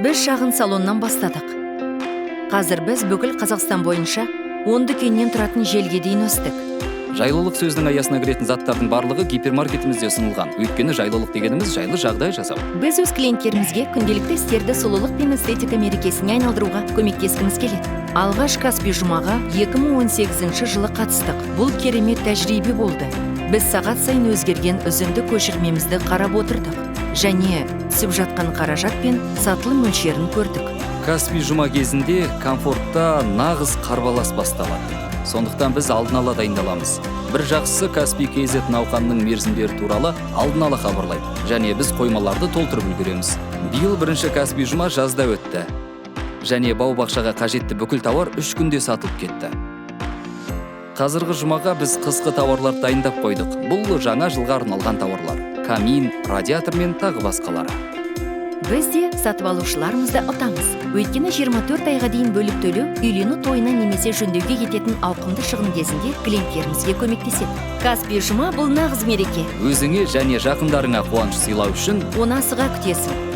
Біз шағын салоннан бастадық. Қазір біз бүкіл Қазақстан бойынша 10 дүкеннен тұратын желге дейін өстік. Жайлылық сөзінің аясына кіретін заттардың барлығы гипермаркетімізде ұсынылған. Өйткені жайлылық дегеніміз жайлы жағдай жасау. Біз өз клиенттерімізге күнделікті істерді сұлулық пен эстетика мерекесіне айналдыруға көмектескіміз келеді. Алғаш Каспий жұмаға 2018 жылы қатыстық. Бұл керемет тәжірибе болды. Біз сағат сайын өзгерген үзінді көшірмемізді қарап отырдық. Және түсіп жатқан қаражат пен сатылым мөлшерін көрдік. Каспий жұма кезінде комфортта нағыз қарбалас басталады. Сондықтан біз алдын ала дайындаламыз. Бір жақсысы Каспий KZ науқанының мерзімдері туралы алдын ала хабарлайды. Және біз қоймаларды толтырып үлгереміз. Биыл бірінші Каспий жұма жазда өтті. Және бау-бақшаға қажетті бүкіл тауар 3 күнде сатылып кетті. Қазіргі жұмаға біз қысқы тауарлар дайындап қойдық. Бұл жаңа жылға арналған тауарлар. Камин, радиатор мен тағы басқалары. Біз де сатып алушыларымызды ұтамыз. Өйткені 24 айға дейін бөліп төлеу үйлену тойына немесе жөндеуге кететін ауқымды шығын кезінде клиенттерімізге көмектеседі. Каспий жұма бұл нағыз мереке. Өзіңе және жақындарыңа қуаныш сыйлау үшін оны асыға күтесің.